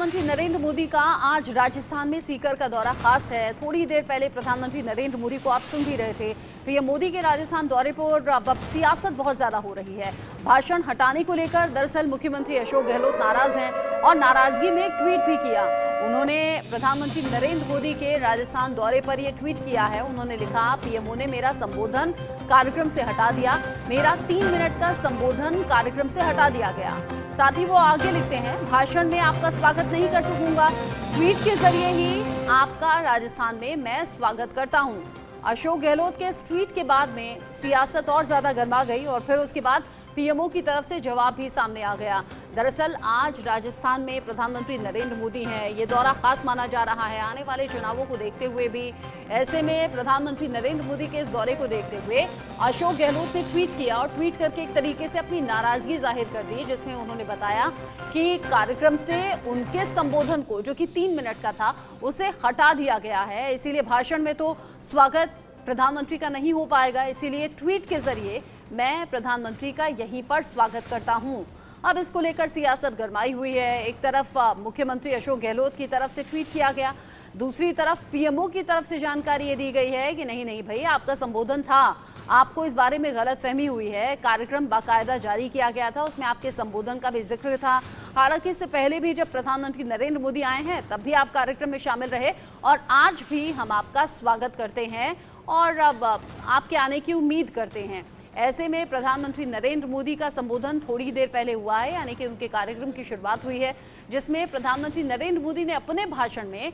प्रधानमंत्री नरेंद्र मोदी का आज राजस्थान में सीकर का दौरा खास है। थोड़ी देर पहले प्रधानमंत्री नरेंद्र मोदी को आप सुन भी रहे थे। पीएम मोदी के राजस्थान दौरे पर अब सियासत बहुत ज्यादा हो रही है। भाषण हटाने को लेकर दरअसल मुख्यमंत्री अशोक गहलोत नाराज हैं और नाराजगी में एक ट्वीट भी किया। उन्होंने प्रधानमंत्री नरेंद्र मोदी के राजस्थान दौरे पर यह ट्वीट किया है। उन्होंने लिखा, पीएमओ ने मेरा संबोधन कार्यक्रम से हटा दिया, मेरा 3 मिनट का संबोधन कार्यक्रम से हटा दिया गया। साथ ही वो आगे लिखते हैं, भाषण में आपका स्वागत नहीं कर सकूंगा, ट्वीट के जरिए ही आपका राजस्थान में मैं स्वागत करता हूं। अशोक गहलोत के इस ट्वीट के बाद में सियासत और ज्यादा गर्मा गई और फिर उसके बाद पीएमओ की तरफ से जवाब भी सामने आ गया। दरअसल आज राजस्थान में प्रधानमंत्री नरेंद्र मोदी हैं, ये दौरा खास माना जा रहा है आने वाले चुनावों को देखते हुए भी। ऐसे में प्रधानमंत्री नरेंद्र मोदी के इस दौरे को देखते हुए अशोक गहलोत ने ट्वीट किया और ट्वीट करके एक तरीके से अपनी नाराजगी जाहिर कर दी, जिसमें उन्होंने बताया कि कार्यक्रम से उनके संबोधन को, जो कि 3 मिनट का था, उसे हटा दिया गया है। इसीलिए भाषण में तो स्वागत प्रधानमंत्री का नहीं हो पाएगा, इसीलिए ट्वीट के जरिए मैं प्रधानमंत्री का यहीं पर स्वागत करता हूं। अब इसको लेकर सियासत गरमाई हुई है। एक तरफ मुख्यमंत्री अशोक गहलोत की तरफ से ट्वीट किया गया, दूसरी तरफ पीएमओ की तरफ से जानकारी ये दी गई है कि नहीं भाई, आपका संबोधन था, आपको इस बारे में गलतफहमी हुई है। कार्यक्रम बाकायदा जारी किया गया था, उसमें आपके संबोधन का भी जिक्र था। हालांकि इससे पहले भी जब प्रधानमंत्री नरेंद्र मोदी आए हैं तब भी आप कार्यक्रम में शामिल रहे और आज भी हम आपका स्वागत करते हैं और अब आपके आने की उम्मीद करते हैं। ऐसे में प्रधानमंत्री नरेंद्र मोदी का संबोधन थोड़ी देर पहले हुआ है, यानी कि उनके कार्यक्रम की शुरुआत हुई है, जिसमें प्रधानमंत्री नरेंद्र मोदी ने अपने भाषण में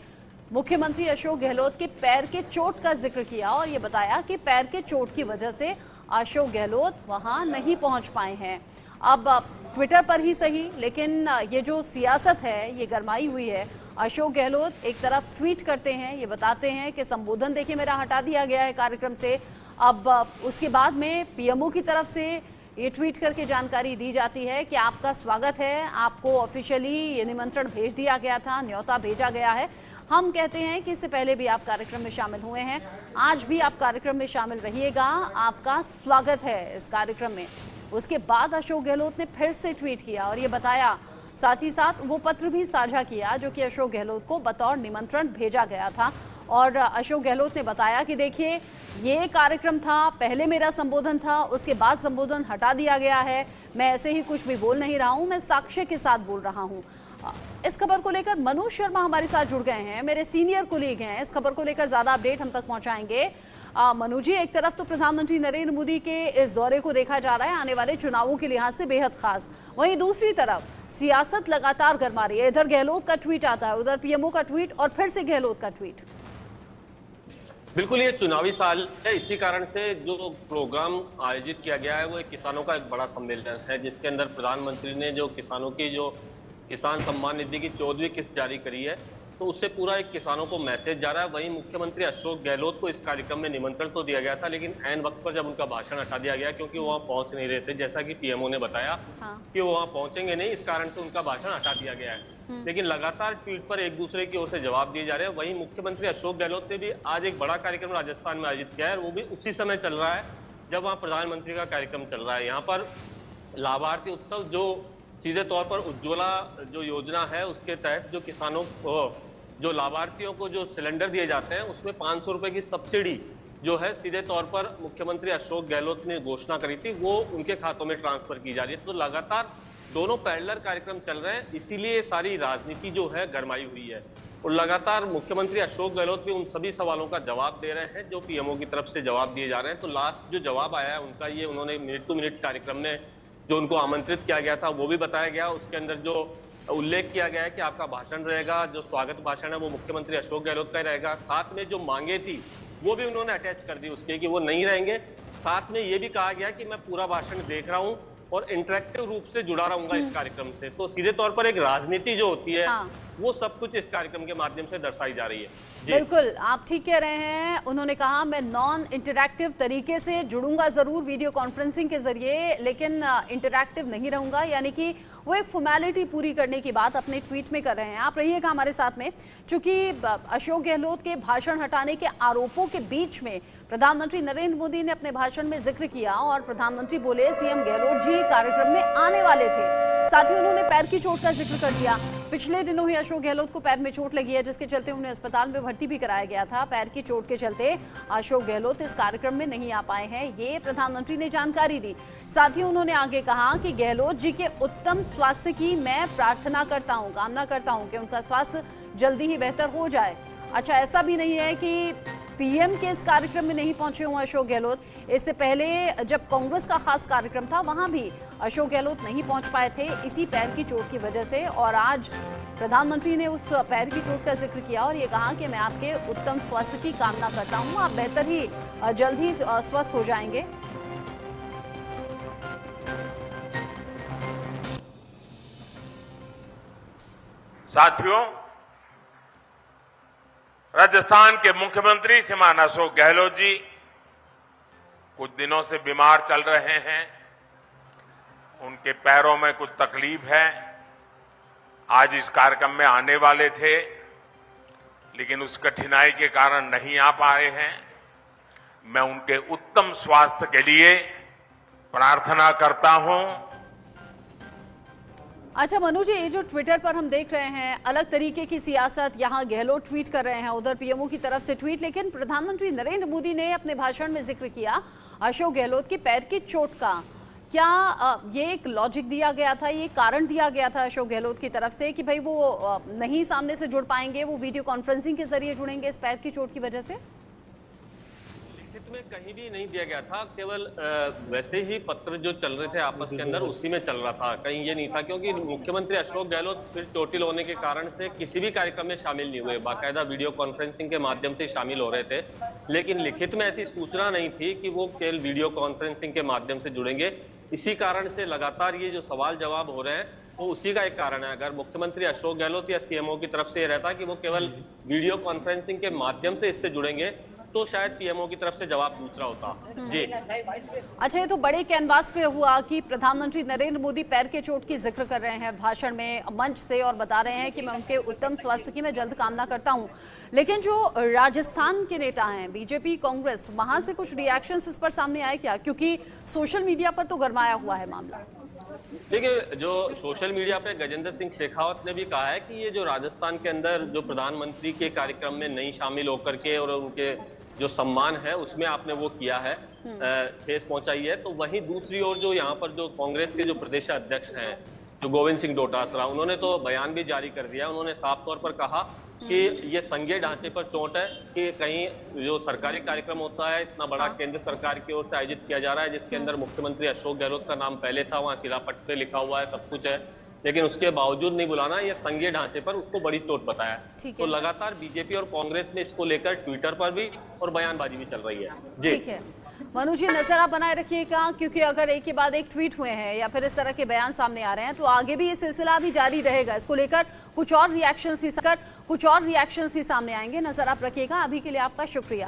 मुख्यमंत्री अशोक गहलोत के पैर के चोट का जिक्र किया और ये बताया कि पैर के चोट की वजह से अशोक गहलोत वहां नहीं पहुंच पाए हैं। अब ट्विटर पर ही सही, लेकिन ये जो सियासत है ये गरमाई हुई है। अशोक गहलोत एक तरफ ट्वीट करते हैं, ये बताते हैं कि संबोधन देखिए मेरा हटा दिया गया है कार्यक्रम से। अब उसके बाद में पीएमओ की तरफ से ये ट्वीट करके जानकारी दी जाती है कि आपका स्वागत है, आपको ऑफिशियली ये निमंत्रण भेज दिया गया था, न्योता भेजा गया है। हम कहते हैं कि इससे पहले भी आप कार्यक्रम में शामिल हुए हैं, आज भी आप कार्यक्रम में शामिल रहिएगा, आपका स्वागत है इस कार्यक्रम में। उसके बाद अशोक गहलोत ने फिर से ट्वीट किया और ये बताया, साथ ही साथ वो पत्र भी साझा किया जो कि अशोक गहलोत को बतौर निमंत्रण भेजा गया था। और अशोक गहलोत ने बताया कि देखिए ये कार्यक्रम था, पहले मेरा संबोधन था, उसके बाद संबोधन हटा दिया गया है, मैं ऐसे ही कुछ भी बोल नहीं रहा हूं, मैं साक्ष्य के साथ बोल रहा हूं। इस खबर को लेकर मनोज शर्मा हमारे साथ जुड़ गए हैं, मेरे सीनियर कोलीग हैं, इस खबर को लेकर ज्यादा अपडेट हम तक पहुंचाएंगे। मनु जी, एक तरफ तो प्रधानमंत्री नरेंद्र मोदी के इस दौरे को देखा जा रहा है आने वाले चुनावों के लिहाज से बेहद खास, वहीं दूसरी तरफ सियासत लगातार गरमा रही है। इधर गहलोत का ट्वीट आता है, उधर पीएमओ का ट्वीट और फिर से गहलोत का ट्वीट। बिल्कुल, ये चुनावी साल है, इसी कारण से जो प्रोग्राम आयोजित किया गया है वो एक किसानों का एक बड़ा सम्मेलन है, जिसके अंदर प्रधानमंत्री ने जो किसानों की जो किसान सम्मान निधि की 14वीं किस्त जारी करी है, तो उससे पूरा एक किसानों को मैसेज जा रहा है। वहीं मुख्यमंत्री अशोक गहलोत को इस कार्यक्रम में निमंत्रण तो दिया गया था, लेकिन ऐन वक्त पर जब उनका भाषण हटा दिया गया क्योंकि वो वहां पहुंच नहीं रहे थे, जैसा कि पीएमओ ने बताया कि वो वहां पहुंचेंगे नहीं, इस कारण से उनका भाषण हटा दिया गया है। लेकिन लगातार ट्वीट पर एक दूसरे की ओर से जवाब दिए जा रहे हैं। वहीं मुख्यमंत्री अशोक गहलोत ने भी आज एक बड़ा कार्यक्रम राजस्थान में आयोजित किया है, वो भी उसी समय चल रहा है जब वहां प्रधानमंत्री का कार्यक्रम चल रहा है। यहाँ पर लाभार्थी उत्सव, जो सीधे तौर पर उज्ज्वला जो योजना है उसके तहत जो किसानों को, जो लाभार्थियों को जो सिलेंडर दिए जाते हैं, उसमें 500 रुपए की सब्सिडी जो है सीधे तौर पर मुख्यमंत्री अशोक गहलोत ने घोषणा करी थी, वो उनके खातों में ट्रांसफर की जा रही है। तो लगातार दोनों पैरेलल कार्यक्रम चल रहे हैं, इसीलिए सारी राजनीति जो है गरमाई हुई है और लगातार मुख्यमंत्री अशोक गहलोत भी उन सभी सवालों का जवाब दे रहे हैं जो पीएमओ की तरफ से जवाब दिए जा रहे हैं। तो लास्ट जो जवाब आया है उनका, ये उन्होंने मिनट टू मिनट कार्यक्रम में जो उनको आमंत्रित किया गया था वो भी बताया गया, उसके अंदर जो उल्लेख किया गया है कि आपका भाषण रहेगा, जो स्वागत भाषण है वो मुख्यमंत्री अशोक गहलोत का ही रहेगा। साथ में जो मांगे थी वो भी उन्होंने अटैच कर दी उसके कि वो नहीं रहेंगे। साथ में ये भी कहा गया कि मैं पूरा भाषण देख रहा हूँ और इंटरेक्टिव रूप से जुड़ा रहूंगा इस कार्यक्रम से। तो सीधे तौर पर एक राजनीति जो होती है वो सब कुछ इस कार्यक्रम के माध्यम से दर्शाई जा रही है। बिल्कुल, आप ठीक कह रहे हैं। उन्होंने कहा मैं नॉन इंटरैक्टिव तरीके से जुड़ूंगा जरूर वीडियो कॉन्फ्रेंसिंग के जरिए, लेकिन इंटरैक्टिव नहीं रहूंगा, यानी कि वो एक फॉर्मेलिटी पूरी करने की बात अपने ट्वीट में कर रहे हैं। आप रहिएगा हमारे साथ में, क्योंकि अशोक गहलोत के भाषण हटाने के आरोपों के बीच में प्रधानमंत्री नरेंद्र मोदी ने अपने भाषण में जिक्र किया और प्रधानमंत्री बोले सीएम गहलोत जी कार्यक्रम में आने वाले थे। साथ ही उन्होंने पैर की चोट का जिक्र कर दिया। पिछले दिनों ही अशोक गहलोत को पैर में चोट लगी है, जिसके चलते उन्हें अस्पताल में भर्ती भी कराया गया था। पैर की चोट के चलते अशोक गहलोत इस कार्यक्रम में नहीं आ पाए हैं, ये प्रधानमंत्री ने जानकारी दी। साथ ही उन्होंने आगे कहा कि गहलोत जी के उत्तम स्वास्थ्य की मैं प्रार्थना करता हूं, कामना करता हूं कि उनका स्वास्थ्य जल्दी ही बेहतर हो जाए। अच्छा, ऐसा भी नहीं है कि पीएम के इस कार्यक्रम में नहीं पहुंचे हुए अशोक गहलोत। इससे पहले जब कांग्रेस का खास कार्यक्रम था, वहां भी अशोक गहलोत नहीं पहुंच पाए थे इसी पैर की चोट की वजह से। और आज प्रधानमंत्री ने उस पैर की चोट का जिक्र किया और ये कहा कि मैं आपके उत्तम स्वास्थ्य की कामना करता हूं, आप बेहतर ही जल्द ही स्वस्थ हो जाएंगे। साथियों, राजस्थान के मुख्यमंत्री श्रीमान अशोक गहलोत जी कुछ दिनों से बीमार चल रहे हैं। उनके पैरों में कुछ तकलीफ है। आज इस कार्यक्रम में आने वाले थे, लेकिन उस कठिनाई के कारण नहीं आ पाए हैं। मैं उनके उत्तम स्वास्थ्य के लिए प्रार्थना करता हूं। अच्छा मनु जी, ये जो ट्विटर पर हम देख रहे हैं अलग तरीके की सियासत, यहाँ गहलोत ट्वीट कर रहे हैं, उधर पीएमओ की तरफ से ट्वीट, लेकिन प्रधानमंत्री नरेंद्र मोदी ने अपने भाषण में जिक्र किया अशोक गहलोत की पैर की चोट का। क्या ये एक लॉजिक दिया गया था, ये कारण दिया गया था अशोक गहलोत की तरफ से कि भाई वो नहीं सामने से जुड़ पाएंगे, वो वीडियो कॉन्फ्रेंसिंग के जरिए जुड़ेंगे इस पैर की चोट की वजह से? में कहीं भी नहीं दिया गया था, केवल वैसे ही पत्र जो चल रहे थे आपस के अंदर उसी में चल रहा था, कहीं ये नहीं था। क्योंकि मुख्यमंत्री अशोक गहलोत फिर चोटिल होने के कारण से किसी भी कार्यक्रम में शामिल नहीं हुए, बाकायदा वीडियो कॉन्फ्रेंसिंग के माध्यम से शामिल हो रहे थे, लेकिन लिखित में ऐसी सूचना नहीं थी कि वो केवल वीडियो कॉन्फ्रेंसिंग के माध्यम से जुड़ेंगे। इसी कारण से लगातार ये जो सवाल जवाब हो रहे हैं वो उसी का एक कारण है। अगर मुख्यमंत्री अशोक गहलोत या सीएमओ की तरफ से ये रहता कि वो केवल वीडियो कॉन्फ्रेंसिंग के माध्यम से इससे जुड़ेंगे, तो शायद पीएमओ की तरफ से जवाब दूसरा होता। जी अच्छा, ये तो बड़े कैनवास पे हुआ कि प्रधानमंत्री नरेंद्र मोदी पैर के चोट की जिक्र कर रहे हैं भाषण में मंच से और बता रहे हैं कि मैं उनके उत्तम स्वास्थ्य की मैं जल्द कामना करता हूं। लेकिन जो राजस्थान के नेता हैं, बीजेपी कांग्रेस, वहां से कुछ रिएक्शंस इस पर सामने आए क्या? क्योंकि सोशल मीडिया पर तो गरमाया हुआ है मामला। देखिए, जो सोशल मीडिया पे गजेंद्र सिंह शेखावत ने भी कहा है कि ये जो राजस्थान के अंदर जो प्रधानमंत्री के कार्यक्रम में नहीं शामिल होकर के और उनके जो सम्मान है उसमें आपने वो किया है, ठेस पहुंचाई है। तो वहीं दूसरी ओर जो यहाँ पर जो कांग्रेस के जो प्रदेश अध्यक्ष हैं, जो गोविंद सिंह डोटासरा, उन्होंने तो बयान भी जारी कर दिया। उन्होंने साफ तौर पर कहा कि ये संघीय ढांचे पर चोट है कि कहीं जो सरकारी कार्यक्रम होता है, इतना बड़ा केंद्र सरकार की ओर से आयोजित किया जा रहा है, जिसके अंदर मुख्यमंत्री अशोक गहलोत का नाम पहले था, वहां शिलापट पे लिखा हुआ है, सब कुछ है, लेकिन उसके बावजूद नहीं बुलाना, ये संघीय ढांचे पर उसको बड़ी चोट बताया। तो लगातार बीजेपी और कांग्रेस में इसको लेकर ट्विटर पर भी और बयानबाजी भी चल रही है। जी ठीक है मनु जी, नजर आप बनाए रखिएगा, क्योंकि अगर एक के बाद एक ट्वीट हुए हैं या फिर इस तरह के बयान सामने आ रहे हैं तो आगे भी ये सिलसिला भी जारी रहेगा। इसको लेकर कुछ और रिएक्शंस भी सामने आएंगे। नजर आप रखिएगा। अभी के लिए आपका शुक्रिया।